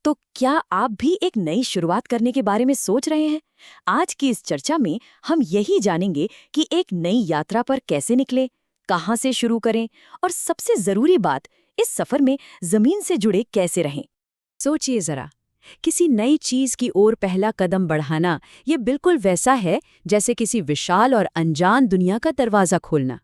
तो क्या आप भी एक नई शुरुआत करने के बारे में सोच रहे हैं? आज की इस चर्चा में हम यही जानेंगे कि एक नई यात्रा पर कैसे निकले, कहाँ से शुरू करें और सबसे जरूरी बात, इस सफर में जमीन से जुड़े कैसे रहें। सोचिए जरा, किसी नई चीज की ओर पहला कदम बढ़ाना ये बिल्कुल वैसा है जैसे किसी विशाल और अनजान दुनिया का दरवाजा खोलना।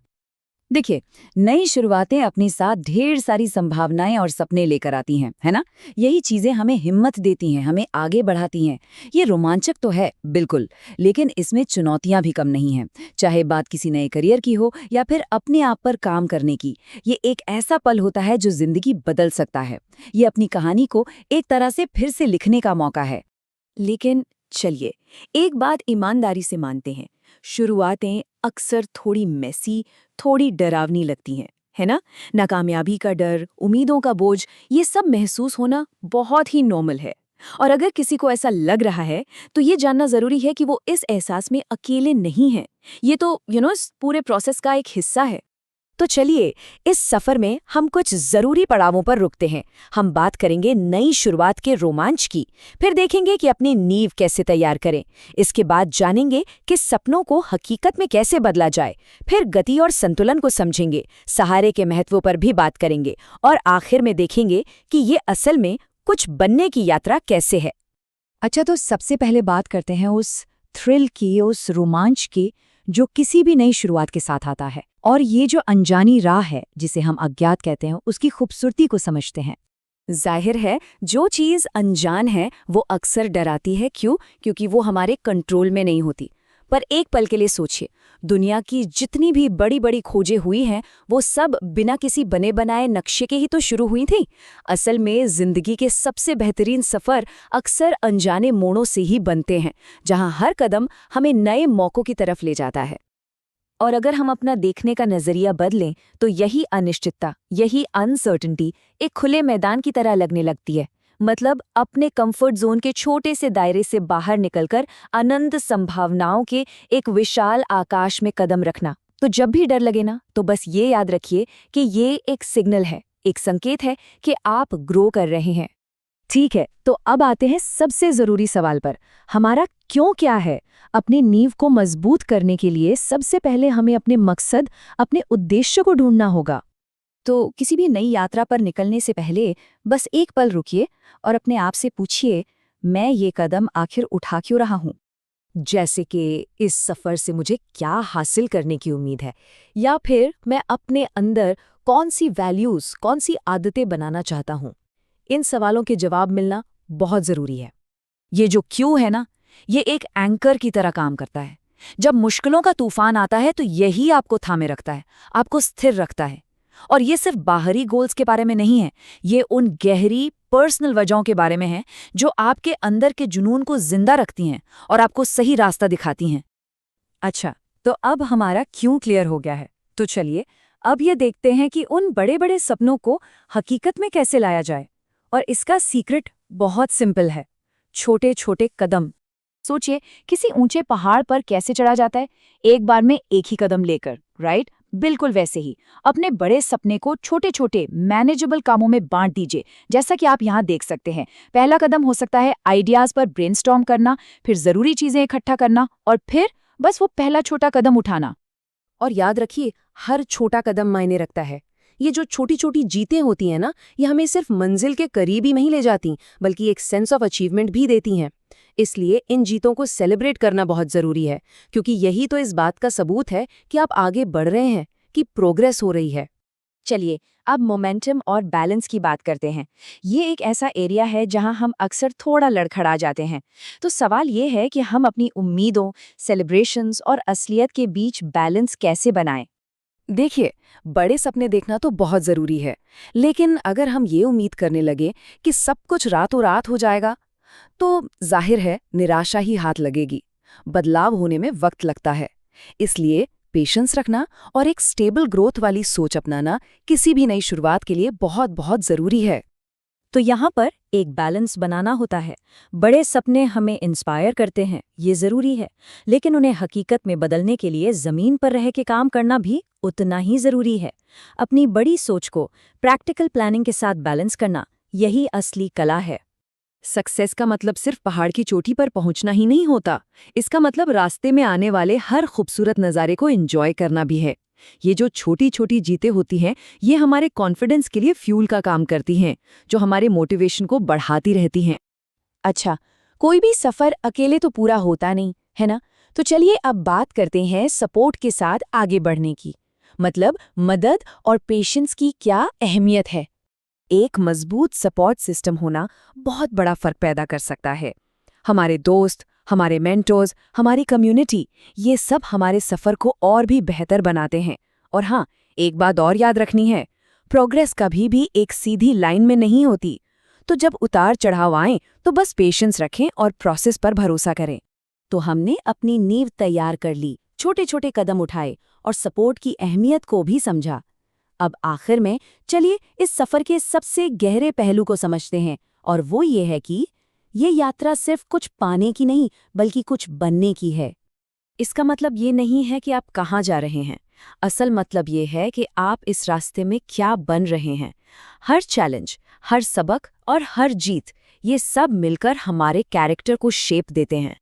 देखिए, नई शुरुआतें अपने साथ ढेर सारी संभावनाएं और सपने लेकर आती हैं, है ना? यही चीजें हमें हिम्मत देती हैं, हमें आगे बढ़ाती हैं। ये रोमांचक तो है, बिल्कुल, लेकिन इसमें चुनौतियां भी कम नहीं हैं। चाहे बात किसी नए करियर की हो या फिर अपने आप पर काम करने की, ये एक ऐसा पल होता है जो जिंदगी बदल सकता है। ये अपनी कहानी को एक तरह से फिर से लिखने का मौका है। लेकिन चलिए, एक बात ईमानदारी से मानते हैं, शुरुआतें अक्सर थोड़ी मेसी, थोड़ी डरावनी लगती हैं, है ना? नाकामयाबी का डर, उम्मीदों का बोझ, ये सब महसूस होना बहुत ही नॉर्मल है। और अगर किसी को ऐसा लग रहा है, तो ये जानना जरूरी है कि वो इस एहसास में अकेले नहीं हैं। ये तो इस पूरे प्रोसेस का एक हिस्सा है। तो चलिए, इस सफर में हम कुछ जरूरी पड़ावों पर रुकते हैं। हम बात करेंगे नई शुरुआत के रोमांच की, फिर देखेंगे कि अपनी नींव कैसे तैयार करें। इसके बाद जानेंगे कि सपनों को हकीकत में कैसे बदला जाए, फिर गति और संतुलन को समझेंगे, सहारे के महत्व पर भी बात करेंगे और आखिर में देखेंगे कि ये असल में कुछ बनने की यात्रा कैसे है। अच्छा, तो सबसे पहले बात करते हैं उस थ्रिल की, उस रोमांच की जो किसी भी नई शुरुआत के साथ आता है। और ये जो अनजानी राह है, जिसे हम अज्ञात कहते हैं, उसकी खूबसूरती को समझते हैं। जाहिर है, जो चीज़ अनजान है वो अक्सर डराती है। क्यों? क्योंकि वो हमारे कंट्रोल में नहीं होती। पर एक पल के लिए सोचिए, दुनिया की जितनी भी बड़ी बड़ी खोजें हुई हैं, वो सब बिना किसी बने बनाए नक्शे के ही तो शुरू हुई थी। असल में जिंदगी के सबसे बेहतरीन सफ़र अक्सर अनजाने मोड़ों से ही बनते हैं, जहां हर कदम हमें नए मौक़ों की तरफ ले जाता है। और अगर हम अपना देखने का नजरिया बदलें, तो यही अनिश्चितता, यही अनसर्टेनिटी एक खुले मैदान की तरह लगने लगती है। मतलब अपने कंफर्ट जोन के छोटे से दायरे से बाहर निकलकर अनंत संभावनाओं के एक विशाल आकाश में कदम रखना। तो जब भी डर लगे ना, तो बस ये याद रखिए कि ये एक सिग्नल है, एक संकेत है कि आप ग्रो कर रहे हैं। ठीक है, तो अब आते हैं सबसे जरूरी सवाल पर। हमारा क्यों क्या है? अपनी नींव को मजबूत करने के लिए सबसे पहले हमें अपने मकसद, अपने उद्देश्य को ढूंढना होगा। तो किसी भी नई यात्रा पर निकलने से पहले बस एक पल रुकिए और अपने आप से पूछिए, मैं ये कदम आखिर उठा क्यों रहा हूँ? जैसे कि इस सफ़र से मुझे क्या हासिल करने की उम्मीद है, या फिर मैं अपने अंदर कौन सी वैल्यूज़, कौन सी आदतें बनाना चाहता हूँ। इन सवालों के जवाब मिलना बहुत ज़रूरी है। ये जो क्यों है ना, ये एक एंकर की तरह काम करता है। जब मुश्किलों का तूफान आता है तो यही आपको थामे रखता है, आपको स्थिर रखता है। और ये सिर्फ बाहरी गोल्स के बारे में नहीं है, ये उन गहरी पर्सनल वजहों के बारे में है जो आपके अंदर के जुनून को जिंदा रखती हैं और आपको सही रास्ता दिखाती हैं। अच्छा, तो अब हमारा क्यों क्लियर हो गया है। तो चलिए, अब ये देखते हैं कि उन बड़े बड़े सपनों को हकीकत में कैसे लाया जाए। और इसका सीक्रेट बहुत सिंपल है, छोटे छोटे कदम। सोचिए, किसी ऊंचे पहाड़ पर कैसे चढ़ा जाता है? एक बार में एक ही कदम लेकर, राइट? बिल्कुल वैसे ही अपने बड़े सपने को छोटे छोटे मैनेजेबल कामों में बांट दीजिए, जैसा कि आप यहाँ देख सकते हैं। पहला कदम हो सकता है आइडियाज पर ब्रेनस्टॉर्म करना, फिर जरूरी चीजें इकट्ठा करना, और फिर बस वो पहला छोटा कदम उठाना। और याद रखिए, हर छोटा कदम मायने रखता है। ये जो छोटी छोटी जीतें होती हैं ना, ये हमें सिर्फ मंजिल के करीब ही नहीं ले जाती, बल्कि एक सेंस ऑफ अचीवमेंट भी देती हैं। इसलिए इन जीतों को सेलिब्रेट करना बहुत जरूरी है, क्योंकि यही तो इस बात का सबूत है कि आप आगे बढ़ रहे हैं, कि प्रोग्रेस हो रही है। चलिए, अब मोमेंटम और बैलेंस की बात करते हैं। ये एक ऐसा एरिया है जहां हम अक्सर थोड़ा लड़खड़ा जाते हैं। तो सवाल ये है कि हम अपनी उम्मीदों, सेलिब्रेशंस और असलियत के बीच बैलेंस कैसे बनाएं। देखिए, बड़े सपने देखना तो बहुत जरूरी है, लेकिन अगर हम ये उम्मीद करने लगे कि सब कुछ रातों रात हो जाएगा, तो जाहिर है निराशा ही हाथ लगेगी। बदलाव होने में वक्त लगता है। इसलिए पेशेंस रखना और एक स्टेबल ग्रोथ वाली सोच अपनाना किसी भी नई शुरुआत के लिए बहुत बहुत जरूरी है। तो यहाँ पर एक बैलेंस बनाना होता है। बड़े सपने हमें इंस्पायर करते हैं, ये जरूरी है, लेकिन उन्हें हकीकत में बदलने के लिए जमीन पर रह के काम करना भी उतना ही जरूरी है। अपनी बड़ी सोच को प्रैक्टिकल प्लानिंग के साथ बैलेंस करना, यही असली कला है। सक्सेस का मतलब सिर्फ पहाड़ की चोटी पर पहुंचना ही नहीं होता। इसका मतलब रास्ते में आने वाले हर खूबसूरत नज़ारे को एंजॉय करना भी है। ये जो छोटी छोटी जीतें होती हैं, ये हमारे कॉन्फिडेंस के लिए फ्यूल का काम करती हैं, जो हमारे मोटिवेशन को बढ़ाती रहती हैं। अच्छा, कोई भी सफर अकेले तो पूरा होता नहीं, है ना? तो चलिए अब बात करते हैं सपोर्ट के साथ आगे बढ़ने की। मतलब मदद और पेशेंस की क्या अहमियत है। एक मजबूत सपोर्ट सिस्टम होना बहुत बड़ा फर्क पैदा कर सकता है। हमारे दोस्त, हमारे मेंटर्स, हमारी कम्युनिटी, ये सब हमारे सफ़र को और भी बेहतर बनाते हैं। और हाँ, एक बात और याद रखनी है, प्रोग्रेस कभी भी एक सीधी लाइन में नहीं होती। तो जब उतार चढ़ाव आएं, तो बस पेशेंस रखें और प्रोसेस पर भरोसा करें। तो हमने अपनी नींव तैयार कर ली, छोटे छोटे कदम उठाए और सपोर्ट की अहमियत को भी समझा। अब आखिर में चलिए इस सफर के सबसे गहरे पहलू को समझते हैं, और वो ये है कि ये यात्रा सिर्फ कुछ पाने की नहीं, बल्कि कुछ बनने की है। इसका मतलब ये नहीं है कि आप कहाँ जा रहे हैं। असल मतलब ये है कि आप इस रास्ते में क्या बन रहे हैं। हर चैलेंज, हर सबक और हर जीत, ये सब मिलकर हमारे कैरेक्टर को शेप देते हैं।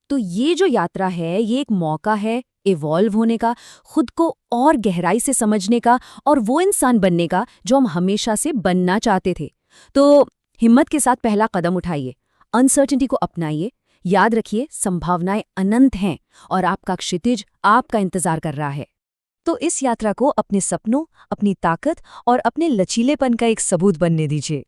तो ये जो यात्रा है, ये एक मौका है इवॉल्व होने का, खुद को और गहराई से समझने का और वो इंसान बनने का जो हम हमेशा से बनना चाहते थे। तो हिम्मत के साथ पहला कदम उठाइए, अनसर्टेनिटी को अपनाइए। याद रखिए, संभावनाएं अनंत हैं और आपका क्षितिज आपका इंतजार कर रहा है। तो इस यात्रा को अपने सपनों, अपनी ताकत और अपने लचीलेपन का एक सबूत बनने दीजिए।